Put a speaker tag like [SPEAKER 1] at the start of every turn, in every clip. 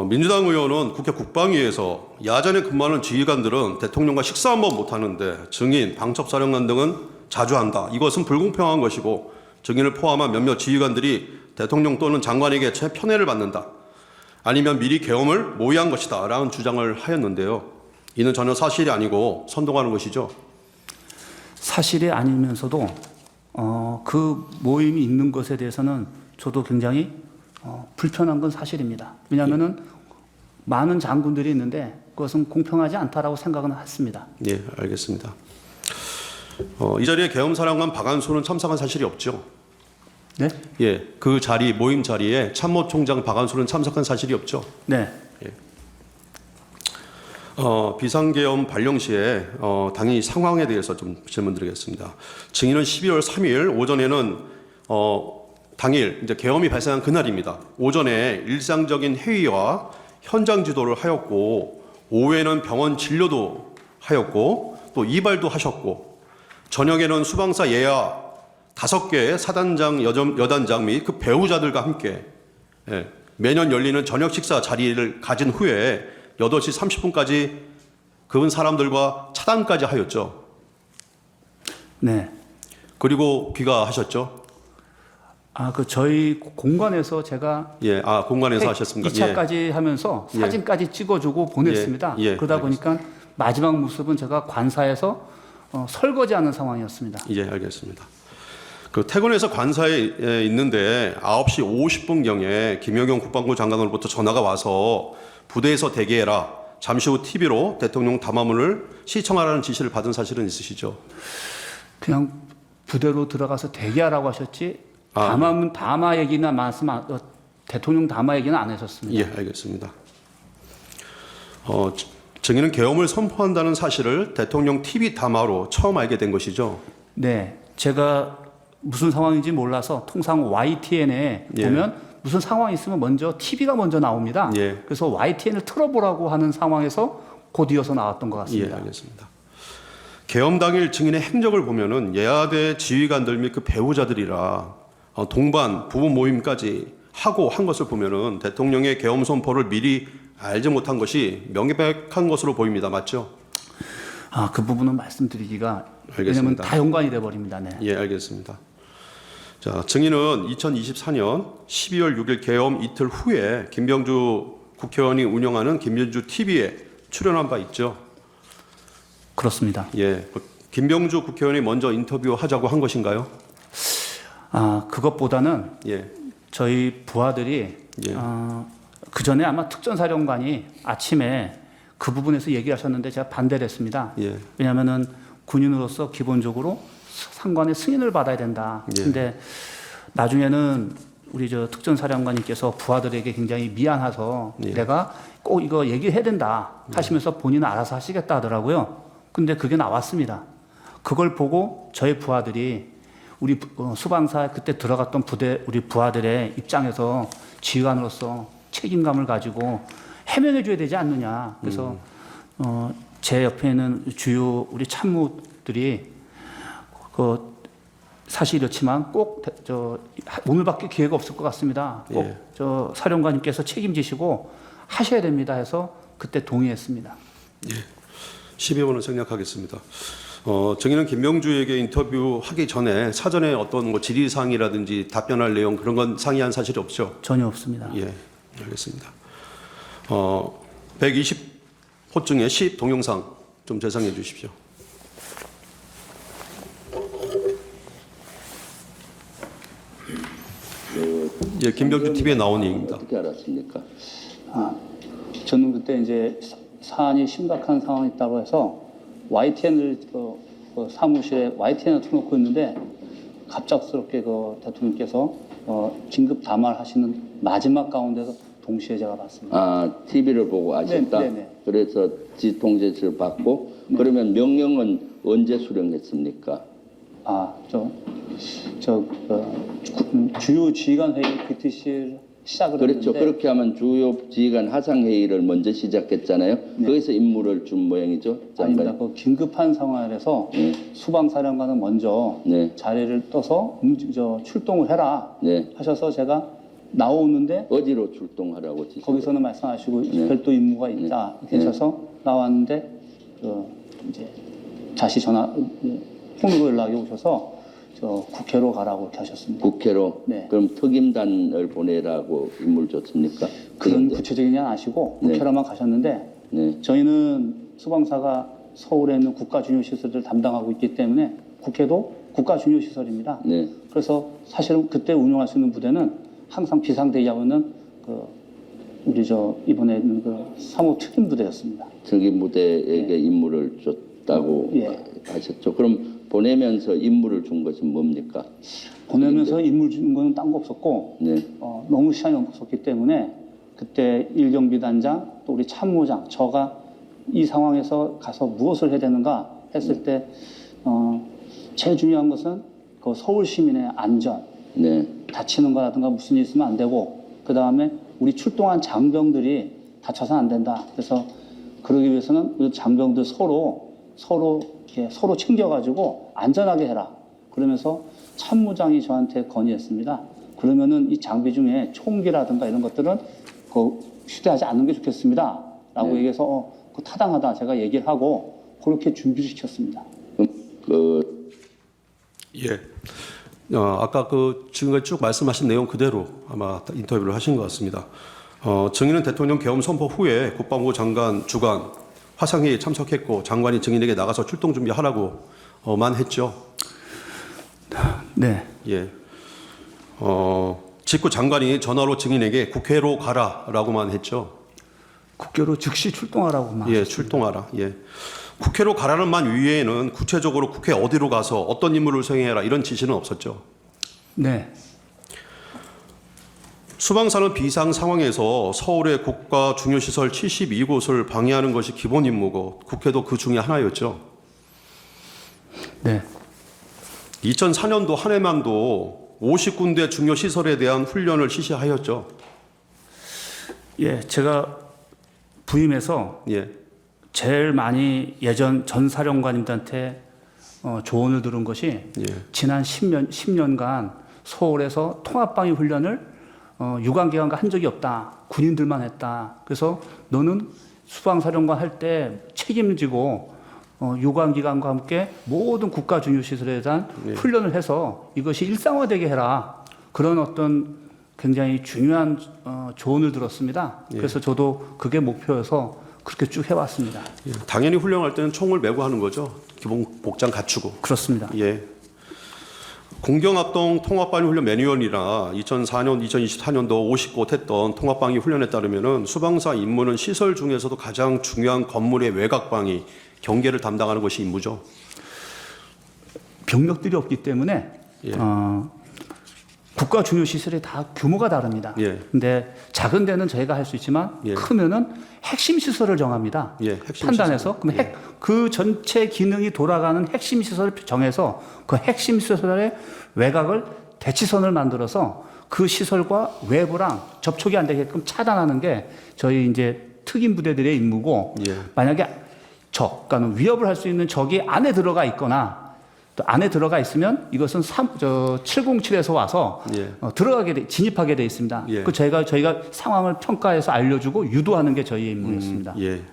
[SPEAKER 1] 민주당 의원은 국회 국방위에서 야전에 근무하는 지휘관들은 대통령과 식사 한번 못하는데 증인, 방첩사령관 등은 자주 한다. 이것은 불공평한 것이고 증인을 포함한 몇몇 지휘관들이 대통령 또는 장관에게 편애를 받는다. 아니면 미리 계엄을 모의한 것이다. 라는 주장을 하였는데요. 이는 전혀 사실이 아니고 선동하는 것이죠.
[SPEAKER 2] 사실이 아니면서도 그 모임이 있는 것에 대해서는 저도 굉장히 불편한 건 사실입니다. 왜냐하면은 많은 장군들이 있는데 그것은 공평하지 않다라고 생각은 했습니다.
[SPEAKER 1] 예, 알겠습니다. 이 자리에 계엄사령관 박안수는 참석한 사실이 없죠.
[SPEAKER 2] 네?
[SPEAKER 1] 예, 그 자리 모임 자리에 참모총장 박안수는 참석한 사실이 없죠.
[SPEAKER 2] 네.
[SPEAKER 1] 예. 비상계엄 발령 시에 당의 상황에 대해서 좀 질문드리겠습니다. 증인은 12월 3일 오전에는 당일 이제 계엄이 발생한 그날입니다. 오전에 일상적인 회의와 현장 지도를 하였고 오후에는 병원 진료도 하였고 또 이발도 하셨고 저녁에는 수방사 예하 5개의 사단장, 여단장 및 그 배우자들과 함께 매년 열리는 저녁 식사 자리를 가진 후에 8시 30분까지 그은 사람들과 차단까지 하였죠.
[SPEAKER 2] 네.
[SPEAKER 1] 그리고 귀가하셨죠.
[SPEAKER 2] 저희 공관에서 제가
[SPEAKER 1] 공관에서 하셨습니까?
[SPEAKER 2] 2차까지 하면서 사진까지 찍어주고 보냈습니다. 그러다 보니까 마지막 모습은 제가 관사에서 설거지하는 상황이었습니다.
[SPEAKER 1] 예, 알겠습니다. 그 퇴근해서 관사에 있는데 9시 50분경에 김영경 국방부 장관으로부터 전화가 와서 부대에서 대기해라. 잠시 후 TV로 대통령 담화문을 시청하라는 지시를 받은 사실은 있으시죠?
[SPEAKER 2] 그냥 부대로 들어가서 대기하라고 하셨지 담화 얘기나 대통령 담화 얘기는 안 하셨습니다.
[SPEAKER 1] 예, 알겠습니다. 증인은 계엄을 선포한다는 사실을 대통령 TV 담화로 처음 알게 된 것이죠?
[SPEAKER 2] 네, 제가 무슨 상황인지 몰라서 통상 YTN에 보면 무슨 상황이 있으면 먼저 TV가 먼저 나옵니다. 그래서 YTN을 틀어보라고 하는 상황에서 곧 이어서 나왔던 것 같습니다.
[SPEAKER 1] 예, 알겠습니다. 계엄 당일 증인의 행적을 보면은 예하대 지휘관들 및 그 배우자들이라 동반 부부 모임까지 하고 한 것을 보면은 대통령의 계엄 선포를 미리 알지 못한 것이 명백한 것으로 보입니다. 맞죠?
[SPEAKER 2] 그 부분은 말씀드리기가
[SPEAKER 1] 알겠습니다.
[SPEAKER 2] 왜냐하면 다 연관이 돼 버립니다. 네.
[SPEAKER 1] 예, 알겠습니다. 자, 증인은 2024년 12월 6일 계엄 이틀 후에 김병주 국회의원이 운영하는 김병주 TV에 출연한 바 있죠?
[SPEAKER 2] 그렇습니다.
[SPEAKER 1] 예, 김병주 국회의원이 먼저 인터뷰하자고 한 것인가요?
[SPEAKER 2] 그것보다는 저희 부하들이 그 전에 아마 특전사령관이 아침에 그 부분에서 얘기하셨는데 제가 반대를 했습니다. 왜냐하면은 군인으로서 기본적으로 상관의 승인을 받아야 된다. 근데 나중에는 우리 특전사령관님께서 부하들에게 굉장히 미안해서 내가 꼭 이거 얘기해야 된다 하시면서 본인은 알아서 하시겠다 하더라고요. 근데 그게 나왔습니다. 그걸 보고 저희 부하들이 우리 수방사 그때 들어갔던 부대 우리 부하들의 입장에서 지휘관으로서 책임감을 가지고 해명해 줘야 되지 않느냐. 그래서 제 옆에 있는 주요 우리 참모들이 사실 이렇지만 꼭 오늘밖에 기회가 없을 것 같습니다. 꼭 사령관님께서 책임지시고 하셔야 됩니다 해서 그때 동의했습니다.
[SPEAKER 1] 12번을 생략하겠습니다. 증인은 김명주에게 인터뷰하기 전에 사전에 어떤 질의사항이라든지 답변할 내용 그런 건 상의한 사실이 없죠?
[SPEAKER 2] 전혀 없습니다.
[SPEAKER 1] 예, 알겠습니다. 120호 중에 10 동영상 좀 재상해 주십시오. 예, 김병주 TV에 나온 얘기입니다.
[SPEAKER 3] 어떻게 알았습니까?
[SPEAKER 2] 저는 그때 이제 사안이 심각한 상황이 있다고 해서 YTN을 사무실에 YTN을 틀어놓고 있는데 갑작스럽게 대통령께서 긴급 담화를 하시는 마지막 가운데서 동시에 제가 봤습니다.
[SPEAKER 3] TV를 보고 아셨다?
[SPEAKER 2] 네네.
[SPEAKER 3] 그래서 지통제지를 받고 그러면 명령은 언제 수령했습니까?
[SPEAKER 2] 주요 지휘관 회의 BTC를 시작을
[SPEAKER 3] 그렇죠.
[SPEAKER 2] 했는데
[SPEAKER 3] 그렇게 하면 주요 지휘관 하상회의를 먼저 시작했잖아요. 거기서 임무를 준 모양이죠.
[SPEAKER 2] 아닙니다. 그 긴급한 상황에서 수방사령관은 먼저 자리를 떠서 출동을 해라 하셔서 제가 나오는데
[SPEAKER 3] 어디로 출동하라고 지시?
[SPEAKER 2] 거기서는 말씀하시고 별도 임무가 있다 이렇게 하셔서 나왔는데 이제 다시 통로 연락이 오셔서 저 국회로 가라고 이렇게 하셨습니다.
[SPEAKER 3] 국회로?
[SPEAKER 2] 네.
[SPEAKER 3] 그럼 특임단을 보내라고 임무를 줬습니까?
[SPEAKER 2] 그런 구체적인 건 아시고 국회로만 가셨는데
[SPEAKER 3] 네.
[SPEAKER 2] 저희는 소방사가 서울에 있는 국가중요시설을 담당하고 있기 때문에 국회도 국가중요시설입니다.
[SPEAKER 3] 네.
[SPEAKER 2] 그래서 사실은 그때 운영할 수 있는 부대는 항상 비상대기하고 있는 우리 이번에 있는 3호 특임부대였습니다.
[SPEAKER 3] 특임부대에게 임무를 줬다고 하셨죠. 그럼 보내면서 임무를 준 것은 뭡니까?
[SPEAKER 2] 보내면서 임무를 주는 거는 딴 거 없었고
[SPEAKER 3] 네.
[SPEAKER 2] 너무 시간이 없었기 때문에 그때 일경비단장 또 우리 참모장 저가 이 상황에서 가서 무엇을 해야 되는가 했을 때 제일 중요한 것은 그 서울 시민의 안전,
[SPEAKER 3] 네.
[SPEAKER 2] 다치는 거라든가 무슨 일 있으면 안 되고 그 다음에 우리 출동한 장병들이 다쳐서는 안 된다. 그래서 그러기 위해서는 그 장병들 서로 챙겨가지고 안전하게 해라. 그러면서 참모장이 저한테 건의했습니다. 그러면은 이 장비 중에 총기라든가 이런 것들은 휴대하지 않는 게 좋겠습니다. 라고 얘기해서 타당하다 제가 얘기를 하고 그렇게 준비를 시켰습니다.
[SPEAKER 1] 예. 아까 지금까지 쭉 말씀하신 내용 그대로 아마 인터뷰를 하신 것 같습니다. 정의는 대통령 계엄 선포 후에 국방부 장관 주관 화상회의에 참석했고 장관이 증인에게 나가서 출동 준비하라고만 했죠.
[SPEAKER 2] 네.
[SPEAKER 1] 예. 직후 장관이 전화로 증인에게 국회로 가라라고만 했죠.
[SPEAKER 2] 국회로 즉시 출동하라고만.
[SPEAKER 1] 예, 출동하라. 예. 국회로 가라는 말 위에는 구체적으로 국회 어디로 가서 어떤 임무를 수행해라 이런 지시는 없었죠.
[SPEAKER 2] 네.
[SPEAKER 1] 수방사는 비상 상황에서 서울의 국가 중요시설 72곳을 방해하는 것이 기본 임무고 국회도 그 중에 하나였죠.
[SPEAKER 2] 네.
[SPEAKER 1] 2004년도 한 해만도 50군데 중요시설에 대한 훈련을 실시하였죠.
[SPEAKER 2] 예, 제가 부임해서
[SPEAKER 1] 예.
[SPEAKER 2] 제일 많이 예전 전 사령관님들한테 조언을 들은 것이
[SPEAKER 1] 예.
[SPEAKER 2] 지난 10년간 서울에서 통합방위 훈련을 유관기관과 한 적이 없다. 군인들만 했다. 그래서 너는 수방사령관 할 때 책임지고 유관기관과 함께 모든 국가 중요시설에 대한 훈련을 해서 이것이 일상화되게 해라. 그런 어떤 굉장히 중요한 조언을 들었습니다. 그래서 저도 그게 목표여서 그렇게 쭉 해왔습니다.
[SPEAKER 1] 예. 당연히 훈련할 때는 총을 메고 하는 거죠. 기본 복장 갖추고.
[SPEAKER 2] 그렇습니다.
[SPEAKER 1] 예. 공경합동 통합방위 훈련 매뉴얼이나 2004년, 2024년도 50곳 했던 통합방위 훈련에 따르면은 수방사 임무는 시설 중에서도 가장 중요한 건물의 외곽방위, 경계를 담당하는 것이 임무죠.
[SPEAKER 2] 병력들이 없기 때문에 국가 중요 시설이 다 규모가 다릅니다.
[SPEAKER 1] 예.
[SPEAKER 2] 근데 작은 데는 저희가 할 수 있지만 크면은 핵심 시설을 정합니다.
[SPEAKER 1] 예, 핵심
[SPEAKER 2] 판단해서
[SPEAKER 1] 시설.
[SPEAKER 2] 그럼 그 전체 기능이 돌아가는 핵심 시설을 정해서 그 핵심 시설의 외곽을 대치선을 만들어서 그 시설과 외부랑 접촉이 안 되게끔 차단하는 게 저희 이제 특임 부대들의 임무고 만약에 그러니까 위협을 할 수 있는 적이 안에 들어가 있거나 또 안에 들어가 있으면 이것은 707에서 와서 진입하게 돼 있습니다. 그 저희가 상황을 평가해서 알려주고 유도하는 게 저희의 임무였습니다.
[SPEAKER 1] 예,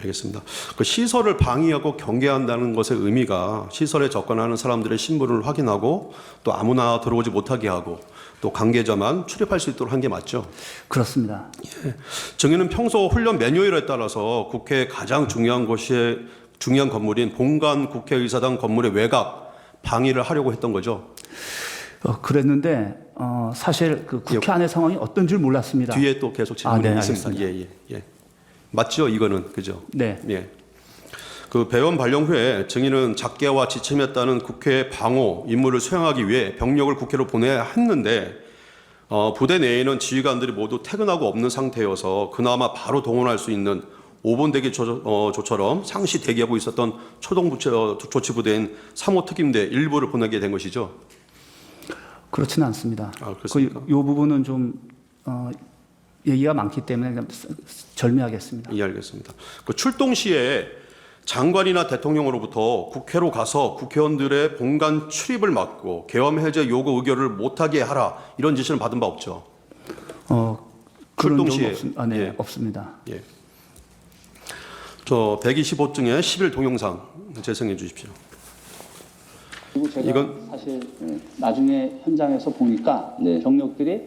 [SPEAKER 1] 알겠습니다. 그 시설을 방위하고 경계한다는 것의 의미가 시설에 접근하는 사람들의 신분을 확인하고 또 아무나 들어오지 못하게 하고 또 관계자만 출입할 수 있도록 한 게 맞죠?
[SPEAKER 2] 그렇습니다.
[SPEAKER 1] 예. 정의는 평소 훈련 매뉴얼에 따라서 국회의 가장 중요한 건물인 본관 국회의사당 건물의 외곽 방위를 하려고 했던 거죠.
[SPEAKER 2] 그랬는데 사실 그 국회 안의 상황이 어떤 줄 몰랐습니다.
[SPEAKER 1] 뒤에 또 계속 질문이
[SPEAKER 2] 네,
[SPEAKER 1] 있습니다. 예. 맞죠, 이거는 그죠?
[SPEAKER 2] 네.
[SPEAKER 1] 예. 그 배원 발령 후에 증인은 작계와 지침에 따른 국회 방호 임무를 수행하기 위해 병력을 국회로 보내야 했는데 부대 내에는 지휘관들이 모두 퇴근하고 없는 상태여서 그나마 바로 동원할 수 있는 5번 대기 조처럼 상시 대기하고 있었던 초동 조치부대인 3호 특임대 일부를 보내게 된 것이죠.
[SPEAKER 2] 그렇지는 않습니다.
[SPEAKER 1] 그렇습니까?
[SPEAKER 2] 이 부분은 좀 얘기가 많기 때문에 그냥 절미하겠습니다.
[SPEAKER 1] 이해하겠습니다. 그 출동 시에 장관이나 대통령으로부터 국회로 가서 국회의원들의 본관 출입을 막고 계엄 해제 요구 의결을 못하게 하라 이런 지시를 받은 바 없죠.
[SPEAKER 2] 그런
[SPEAKER 1] 출동
[SPEAKER 2] 적은
[SPEAKER 1] 시에
[SPEAKER 2] 네,
[SPEAKER 1] 예.
[SPEAKER 2] 없습니다.
[SPEAKER 1] 예. 저 125증의 10일 동영상 재생해 주십시오.
[SPEAKER 2] 그리고 제가
[SPEAKER 1] 이건-
[SPEAKER 2] 사실 나중에 현장에서 보니까
[SPEAKER 3] 네.
[SPEAKER 2] 병력들이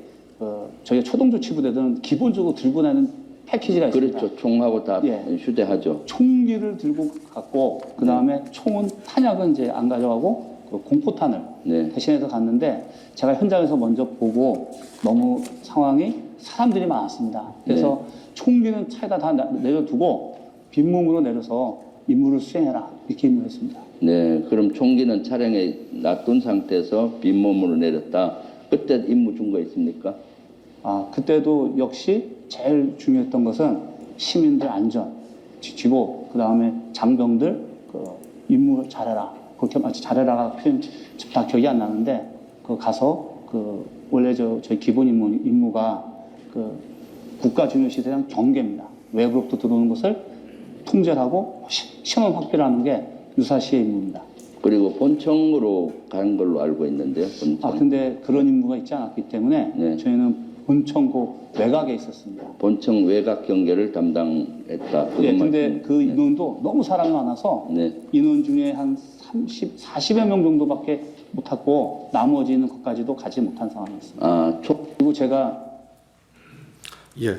[SPEAKER 2] 저희 초동조치부대들은 기본적으로 들고 다니는 패키지가 있습니다.
[SPEAKER 3] 그렇죠. 총하고 다
[SPEAKER 2] 예.
[SPEAKER 3] 휴대하죠.
[SPEAKER 2] 총기를 들고 갔고 그 다음에 총은 탄약은 이제 안 가져가고 그 공포탄을
[SPEAKER 3] 네.
[SPEAKER 2] 대신해서 갔는데 제가 현장에서 먼저 보고 너무 상황이 사람들이 많았습니다. 그래서 총기는 차에다 다 내려두고 빈몸으로 내려서 임무를 수행해라 이렇게 임무했습니다.
[SPEAKER 3] 네. 그럼 총기는 차량에 놔둔 상태에서 빈몸으로 내렸다. 그때 임무 준 거 있습니까?
[SPEAKER 2] 그때도 역시 제일 중요했던 것은 시민들 안전 지키고 그 다음에 장병들 그 임무를 잘해라. 그렇게 마치 잘해라가 표현 다 기억이 안 나는데 그 가서 그 원래 저희 기본 임무가 그 국가 중요시대랑 경계입니다. 외부로부터 들어오는 것을 통제하고 신원 확보를 하는 게 유사시의 임무입니다.
[SPEAKER 3] 그리고 본청으로 간 걸로 알고 있는데요. 본청.
[SPEAKER 2] 근데 그런 임무가 있지 않았기 때문에
[SPEAKER 3] 네.
[SPEAKER 2] 저희는 본청고 외곽에 있었습니다.
[SPEAKER 3] 본청 외곽 경계를 담당했다.
[SPEAKER 2] 예,
[SPEAKER 3] 그것만
[SPEAKER 2] 근데 그 인원도 너무 사람이 많아서
[SPEAKER 3] 네.
[SPEAKER 2] 인원 중에 한 40여 명 정도밖에 못 탔고 나머지는 것까지도 가지 못한 상황이었습니다.
[SPEAKER 3] 아, 총
[SPEAKER 1] 예.